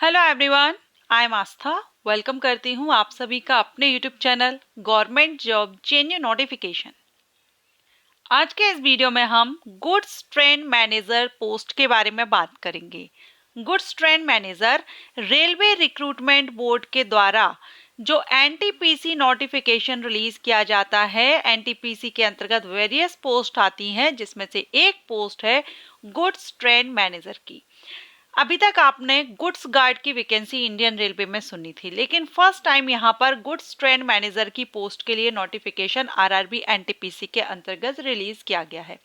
Hello everyone, I am Aastha. Welcome करती हूँ आप सभी का अपने YouTube channel government job genuine notification. आज के इस वीडियो में हम गुड्स ट्रेन मैनेजर पोस्ट के बारे में बात करेंगे। Goods train manager railway recruitment board के द्वारा जो एनटीपीसी नोटिफिकेशन रिलीज किया जाता है, एनटीपीसी के अंतर्गत वेरियस पोस्ट आती हैं, जिसमें से एक पोस्ट है गुड्स ट्रेन मैनेजर की। अभी तक आपने गुड्स गार्ड की वैकेंसी इंडियन रेलवे में सुनी थी, लेकिन फर्स्ट टाइम यहाँ पर गुड्स ट्रेन मैनेजर की पोस्ट के लिए नोटिफिकेशन आरआरबी एनटीपीसी के अंतर्गत रिलीज किया गया है।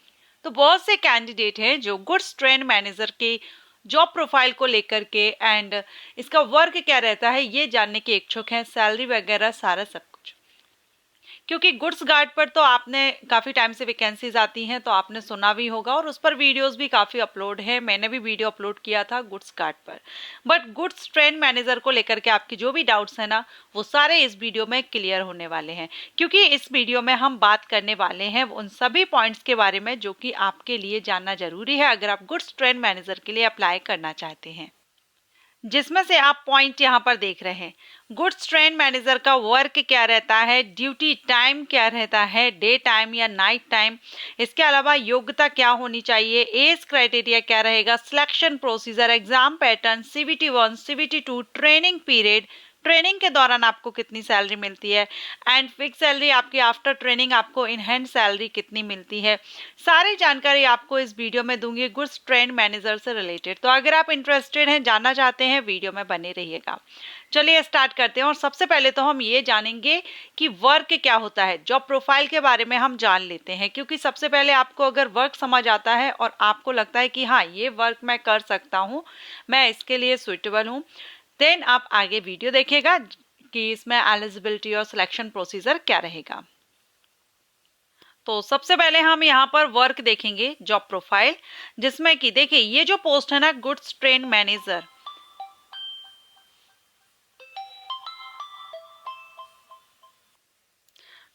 तो बहुत से कैंडिडेट हैं जो गुड्स ट्रेन मैनेजर के जॉब प्रोफाइल को लेकर के एंड इसका वर्क क्या रहता है ये जानने के इच्छुक हैं, सैलरी वगैरह सारा सब कुछ। क्योंकि गुड्स गार्ड पर तो आपने काफ़ी टाइम से वैकेंसीज आती हैं, तो आपने सुना भी होगा और उस पर वीडियोस भी काफ़ी अपलोड है। मैंने भी वीडियो अपलोड किया था गुड्स गार्ड पर। बट गुड्स ट्रेन मैनेजर को लेकर के आपकी जो भी डाउट्स हैं ना, वो सारे इस वीडियो में क्लियर होने वाले हैं। क्योंकि इस वीडियो में हम बात करने वाले हैं उन सभी पॉइंट्स के बारे में जो कि आपके लिए जानना जरूरी है अगर आप गुड्स ट्रेन मैनेजर के लिए अप्लाई करना चाहते हैं। जिसमें से आप पॉइंट यहाँ पर देख रहे हैं, गुड्स ट्रेन मैनेजर का वर्क क्या रहता है, ड्यूटी टाइम क्या रहता है, डे टाइम या नाइट टाइम, इसके अलावा योग्यता क्या होनी चाहिए, एज क्राइटेरिया क्या रहेगा, selection procedure, exam pattern, CVT 1, CVT 2, training period, training के दौरान आपको कितनी सैलरी मिलती है एंड फिक्स सैलरी आपकी आफ्टर ट्रेनिंग आपको इन हैंड सैलरी कितनी मिलती है, सारी जानकारी आपको इस वीडियो में दूंगी गुड्स ट्रेन मैनेजर से रिलेटेड। तो अगर आप इंटरेस्टेड हैं, जानना चाहते हैं, वीडियो में बने रहिएगा। चलिए स्टार्ट करते हैं। और सबसे पहले तो हम ये जानेंगे कि वर्क क्या होता है। जॉब प्रोफाइल के बारे में हम जान लेते हैं, क्योंकि सबसे पहले आपको अगर वर्क समझ आता है और आपको लगता है कि हाँ ये वर्क मैं कर सकता हूँ, मैं इसके लिए सुइटेबल हूँ, देन आप आगे वीडियो देखिएगा कि इसमें एलिजिबिलिटी और सिलेक्शन प्रोसीजर क्या रहेगा। तो सबसे पहले हम यहाँ पर वर्क देखेंगे, जॉब प्रोफाइल, जिसमें कि देखिए ये जो पोस्ट है ना गुड्स ट्रेन मैनेजर,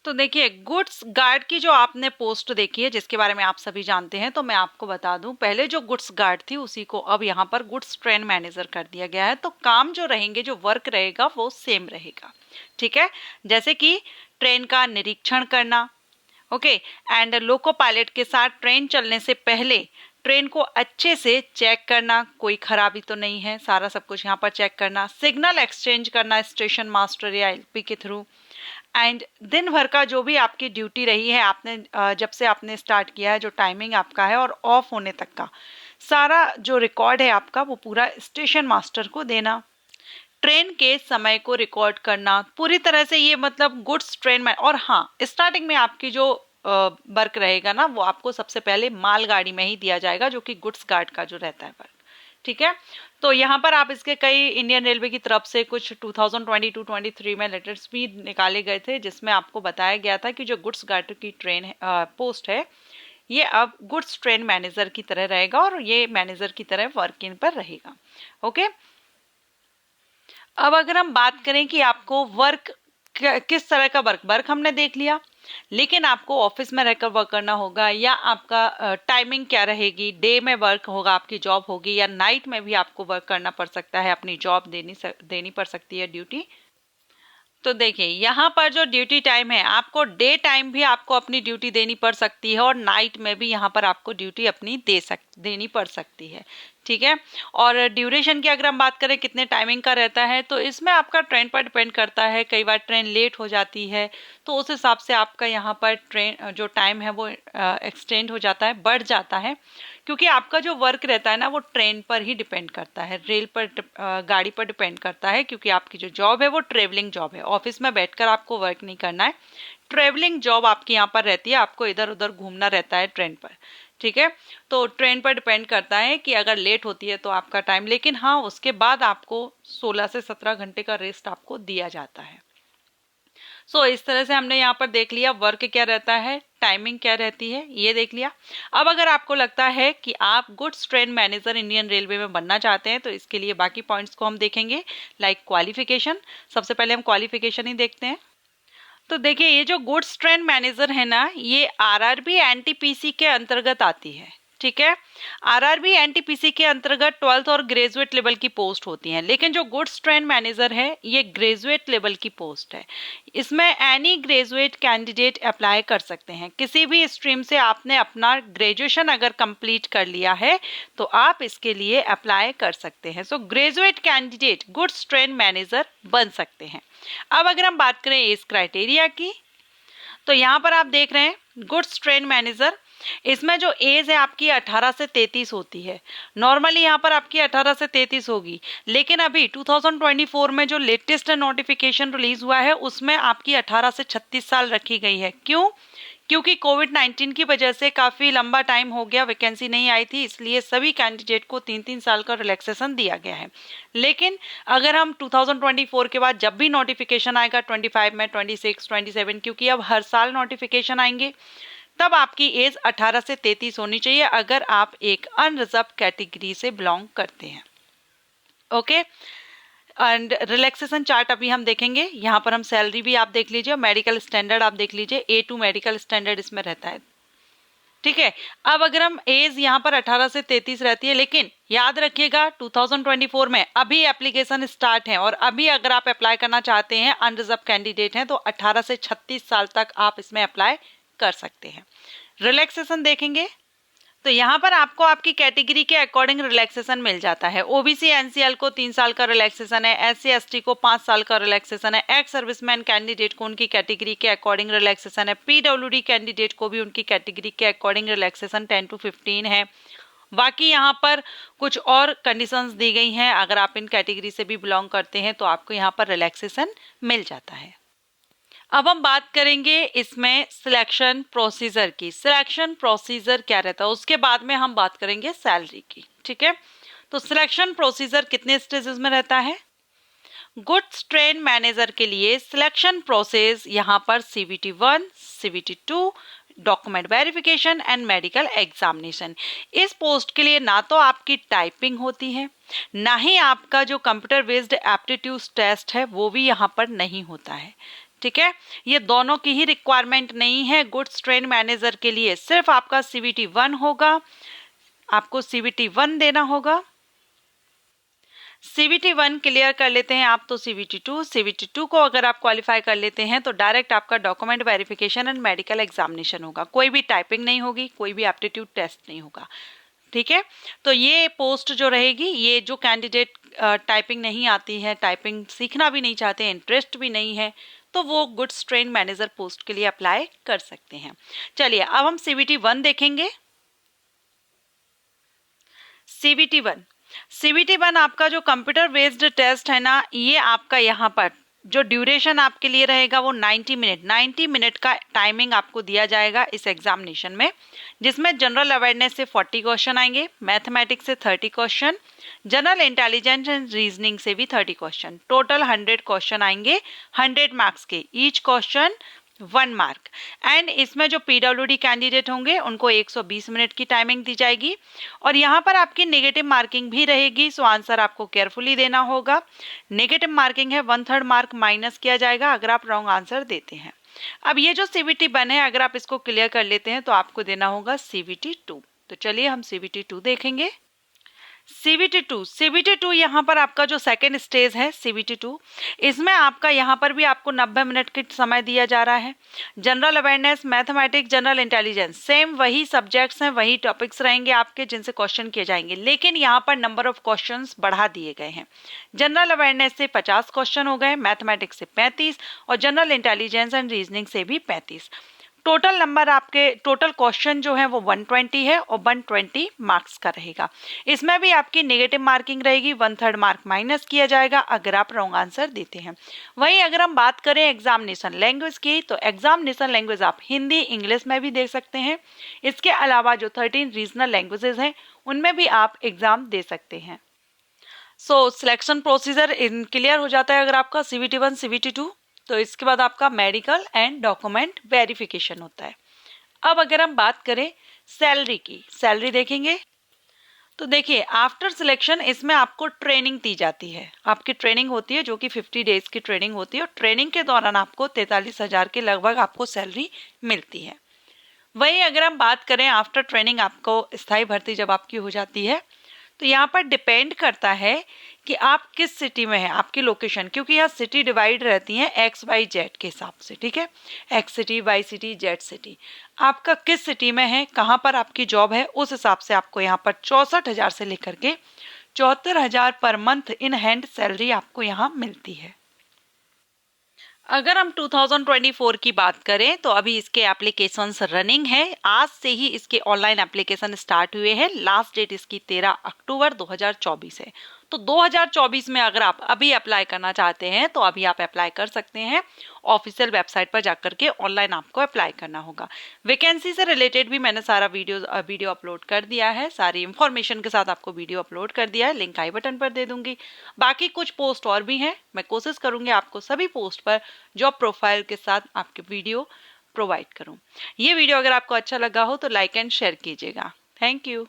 तो देखिए गुड्स गार्ड की जो आपने पोस्ट देखी है जिसके बारे में आप सभी जानते हैं, तो मैं आपको बता दूं, पहले जो गुड्स गार्ड थी उसी को अब यहाँ पर गुड्स ट्रेन मैनेजर कर दिया गया है। तो काम जो रहेंगे, जो वर्क रहेगा वो सेम रहेगा, ठीक है। जैसे कि ट्रेन का निरीक्षण करना, ओके, एंड लोको पायलट के साथ ट्रेन चलने से पहले ट्रेन को अच्छे से चेक करना, कोई खराबी तो नहीं है, सारा सब कुछ यहाँ पर चेक करना, सिग्नल एक्सचेंज करना स्टेशन मास्टर या एलपी के थ्रू, एंड दिन भर का जो भी आपकी ड्यूटी रही है, आपने जब से आपने स्टार्ट किया है, जो टाइमिंग आपका है और ऑफ होने तक का सारा जो रिकॉर्ड है आपका, वो पूरा स्टेशन मास्टर को देना। ट्रेन के समय को रिकॉर्ड करना पूरी तरह से, ये मतलब गुड्स ट्रेन में। और हाँ, स्टार्टिंग में आपकी जो वर्क रहेगा ना, वो आपको सबसे पहले मालगाड़ी में ही दिया जाएगा, जो कि गुड्स गार्ड का जो रहता है वर्क, ठीक है। तो यहाँ पर आप इसके कई इंडियन रेलवे की तरफ से कुछ 2022-23 में लेटर्स भी निकाले गए थे, जिसमें आपको बताया गया था कि जो गुड्स गार्ड की ट्रेन पोस्ट है, ये अब गुड्स ट्रेन मैनेजर की तरह रहेगा और ये मैनेजर की तरह वर्किंग पर रहेगा, ओके। अब अगर हम बात करें कि आपको वर्क किस तरह का वर्क हमने देख लिया, लेकिन आपको ऑफिस में रहकर वर्क करना होगा या आपका टाइमिंग क्या रहेगी, डे में वर्क होगा, आपकी जॉब होगी, या नाइट में भी आपको वर्क करना पड़ सकता है, अपनी जॉब देनी पड़ सकती है ड्यूटी। तो देखिए यहाँ पर जो ड्यूटी टाइम है, आपको डे टाइम भी आपको अपनी ड्यूटी देनी पड़ सकती है और नाइट में भी यहाँ पर आपको ड्यूटी अपनी देनी पड़ सकती है, ठीक है। और ड्यूरेशन की अगर हम बात करें कितने टाइमिंग का रहता है, तो इसमें आपका ट्रेन पर डिपेंड करता है। कई बार ट्रेन लेट हो जाती है, तो उस हिसाब से आपका यहाँ पर ट्रेन जो टाइम है वो एक्सटेंड हो जाता है, बढ़ जाता है, क्योंकि आपका जो वर्क रहता है ना वो ट्रेन पर ही डिपेंड करता है, रेल पर गाड़ी पर डिपेंड करता है, क्योंकि आपकी जो जॉब है वो ट्रेवलिंग जॉब है। ऑफिस में बैठकर आपको वर्क नहीं करना है, ट्रेवलिंग जॉब आपकी यहाँ पर रहती है, आपको इधर उधर घूमना रहता है ट्रेन पर, ठीक है। तो ट्रेन पर डिपेंड करता है कि अगर लेट होती है तो आपका टाइम, लेकिन हाँ उसके बाद आपको 16 से 17 घंटे का रेस्ट आपको दिया जाता है। सो इस तरह से हमने यहाँ पर देख लिया वर्क क्या रहता है, टाइमिंग क्या रहती है, ये देख लिया। अब अगर आपको लगता है कि आप goods train manager Indian railway में बनना चाहते हैं, तो इसके लिए बाकी पॉइंट्स को हम देखेंगे, लाइक क्वालिफिकेशन। सबसे पहले हम क्वालिफिकेशन ही देखते हैं। तो देखिए ये जो गुड्स ट्रेन मैनेजर है ना, ये आरआरबी एनटीपीसी के अंतर्गत आती है, ठीक है। आरआरबी एनटीपीसी के अंतर्गत 12th और ग्रेजुएट लेवल की पोस्ट होती हैं, लेकिन जो गुड्स ट्रेन मैनेजर है ये ग्रेजुएट लेवल की पोस्ट है। इसमें एनी ग्रेजुएट कैंडिडेट अप्लाई कर सकते हैं। किसी भी स्ट्रीम से आपने अपना ग्रेजुएशन अगर कंप्लीट कर लिया है तो आप इसके लिए अप्लाई कर सकते हैं। So graduate candidate goods train manager बन सकते हैं। अब अगर हम बात करें एज क्राइटेरिया की, तो यहाँ पर आप देख रहे हैं गुड्स ट्रेन मैनेजर, इसमें जो एज है आपकी 18 से 33 होती है। नॉर्मली यहाँ पर आपकी 18 से 33 होगी, लेकिन अभी 2024 में जो लेटेस्ट नोटिफिकेशन रिलीज हुआ है उसमें आपकी 18 से 36 साल रखी गई है। क्यों? क्योंकि कोविड-19 की वजह से काफ़ी लंबा टाइम हो गया, वैकेंसी नहीं आई थी, इसलिए सभी कैंडिडेट को 3-3 साल का रिलैक्सेशन दिया गया है। लेकिन अगर हम 2024 के बाद जब भी नोटिफिकेशन आएगा 25 में, 26, 27, क्योंकि अब हर साल नोटिफिकेशन आएंगे, तब आपकी एज 18 से 33 होनी चाहिए अगर आप एक अनरिजर्व कैटेगरी से बिलोंग करते हैं। ओके, एंड रिलैक्सेशन चार्ट अभी हम देखेंगे। यहाँ पर हम सैलरी भी आप देख लीजिए, मेडिकल स्टैंडर्ड आप देख लीजिए, A2 मेडिकल स्टैंडर्ड इसमें रहता है। ठीक है, अब अगर हम एज यहाँ पर 18 से 33 रहती है, लेकिन याद रखिएगा 2024 में अभी एप्लीकेशन स्टार्ट है और अभी अगर आप अप्लाई करना चाहते हैं, अनरिजर्व कैंडिडेट हैं, तो 18 से 36 साल तक आप इसमें अप्लाई कर सकते हैं। रिलैक्सेशन देखेंगे तो यहाँ पर आपको आपकी कैटेगरी के अकॉर्डिंग रिलैक्सेशन मिल जाता है। ओबीसी एनसीएल को 3 साल का रिलैक्सेशन है, एससी एसटी को 5 साल का रिलैक्सेशन है, एक्स सर्विसमैन कैंडिडेट को उनकी कैटेगरी के अकॉर्डिंग रिलैक्सेशन है, पीडब्ल्यूडी कैंडिडेट को भी उनकी कैटेगरी के अकॉर्डिंग रिलैक्सेशन 10 to 15 है। बाकी यहाँ पर कुछ और कंडीशंस दी गई हैं, अगर आप इन कैटेगरी से भी बिलोंग करते हैं तो आपको यहाँ पर रिलैक्सेशन मिल जाता है। अब हम बात करेंगे इसमें सिलेक्शन प्रोसीजर की। सिलेक्शन प्रोसीजर क्या रहता है, उसके बाद में हम बात करेंगे सैलरी की। ठीक है, तो सिलेक्शन प्रोसीजर कितने स्टेजेस में रहता है? गुड्स ट्रेन मैनेजर के लिए सिलेक्शन प्रोसेस यहाँ पर CBT 1, CBT 2, document verification and medical examination. इस पोस्ट के लिए ना तो आपकी टाइपिंग होती है, ना ही आपका जो कंप्यूटर बेस्ड एप्टीट्यूड टेस्ट है वो भी यहाँ पर नहीं होता है। ठीक है, ये दोनों की ही रिक्वायरमेंट नहीं है गुड्स ट्रेन मैनेजर के लिए। सिर्फ आपका CBT 1 होगा, आपको CBT 1 देना होगा। CBT 1 क्लियर कर लेते हैं आप तो CBT 2, CBT 2 को अगर आप क्वालिफाई कर लेते हैं तो डायरेक्ट आपका document verification and medical examination होगा। कोई भी टाइपिंग नहीं होगी, कोई भी एप्टीट्यूड टेस्ट नहीं होगा। ठीक है, तो ये पोस्ट जो रहेगी, ये जो कैंडिडेट टाइपिंग नहीं आती है, टाइपिंग सीखना भी नहीं चाहते, इंटरेस्ट भी नहीं है, तो वो गुड्स ट्रेन मैनेजर पोस्ट के लिए अप्लाई कर सकते हैं। चलिए अब हम CBT 1 देखेंगे। CBT 1 आपका जो कंप्यूटर बेस्ड टेस्ट है ना, ये आपका यहाँ पर जो ड्यूरेशन आपके लिए रहेगा वो 90 मिनट का टाइमिंग आपको दिया जाएगा इस एग्जामिनेशन में, जिसमें जनरल अवेयरनेस से 40 क्वेश्चन आएंगे, मैथमेटिक्स से 30 question, general intelligence and reasoning से भी 30 क्वेश्चन, टोटल 100 क्वेश्चन आएंगे 100 मार्क्स के, ईच क्वेश्चन 1 मार्क। एंड इसमें जो पीडब्ल्यूडी कैंडिडेट होंगे उनको 120 मिनट की टाइमिंग दी जाएगी और यहाँ पर आपकी नेगेटिव मार्किंग भी रहेगी, सो आंसर आपको केयरफुली देना होगा। नेगेटिव मार्किंग है, 1/3 मार्क माइनस किया जाएगा अगर आप रॉन्ग आंसर देते हैं। अब ये जो CBT 1 है, अगर आप इसको क्लियर कर लेते हैं तो आपको देना होगा CBT 2। तो चलिए हम CBT 2 देखेंगे। CBT 2 यहाँ पर आपका जो सेकेंड स्टेज है CBT 2, इसमें आपका यहाँ पर भी आपको 90 मिनट की समय दिया जा रहा है। General awareness, mathematics, general intelligence, same वही सब्जेक्ट्स हैं, वही टॉपिक्स रहेंगे आपके जिनसे क्वेश्चन किए जाएंगे, लेकिन यहाँ पर नंबर ऑफ क्वेश्चंस बढ़ा दिए गए हैं। जनरल अवेयरनेस से 50 क्वेश्चन हो गए, मैथमेटिक्स से 35 और जनरल इंटेलिजेंस एंड रीजनिंग से भी 35। टोटल नंबर आपके, टोटल क्वेश्चन जो है वो 120 है और 120 मार्क्स का रहेगा। इसमें भी आपकी नेगेटिव मार्किंग रहेगी, 1/3 मार्क माइनस किया जाएगा अगर आप रॉन्ग आंसर देते हैं। वहीं अगर हम बात करें एग्जामिनेशन लैंग्वेज की, तो एग्जामिनेशन लैंग्वेज आप हिंदी, इंग्लिश में भी दे सकते हैं। इसके अलावा जो 13 रीजनल लैंग्वेजेस हैं उनमें भी आप एग्जाम दे सकते हैं। सो सिलेक्शन प्रोसीजर क्लियर हो जाता है अगर आपका CBT 1, CBT 2, तो इसके बाद आपका मेडिकल एंड डॉक्यूमेंट वेरिफिकेशन होता है। अब अगर हम बात करें सैलरी की, सैलरी देखेंगे तो देखिए आफ्टर सिलेक्शन इसमें आपको ट्रेनिंग दी जाती है। आपकी ट्रेनिंग होती है जो कि 50 डेज की ट्रेनिंग होती है और ट्रेनिंग के दौरान आपको 43,000 के लगभग आपको सैलरी मिलती है। वहीं अगर हम बात करें आफ्टर ट्रेनिंग आपको स्थायी भर्ती जब आपकी हो जाती है, तो यहाँ पर डिपेंड करता है कि आप किस सिटी में हैं, आपकी लोकेशन, क्योंकि यहाँ सिटी डिवाइड रहती हैं एक्स वाई जेड के हिसाब से, ठीक है, X city, Y city, Z city. आपका किस सिटी में है, कहाँ पर आपकी जॉब है, उस हिसाब से आपको यहाँ पर 64,000 से लेकर के 74,000 per month in hand salary आपको यहाँ मिलती है। अगर हम 2024 की बात करें तो अभी इसके एप्लीकेशंस रनिंग है। आज से ही इसके ऑनलाइन एप्लीकेशन स्टार्ट हुए हैं। लास्ट डेट इसकी 13 अक्टूबर 2024 है। तो 2024 में अगर आप अभी अप्लाई करना चाहते हैं तो अभी आप अप्लाई कर सकते हैं। ऑफिशियल वेबसाइट पर जाकर के ऑनलाइन आपको अप्लाई करना होगा। वैकेंसी से रिलेटेड भी मैंने सारा वीडियो अपलोड कर दिया है, सारी इंफॉर्मेशन के साथ आपको वीडियो अपलोड कर दिया है, लिंक आई बटन पर दे दूंगी। बाकी कुछ पोस्ट और भी हैं, मैं कोशिश करूंगी आपको सभी पोस्ट पर जॉब प्रोफाइल के साथ आपके वीडियो प्रोवाइड करूं। ये वीडियो अगर आपको अच्छा लगा हो तो लाइक एंड शेयर कीजिएगा। Thank you.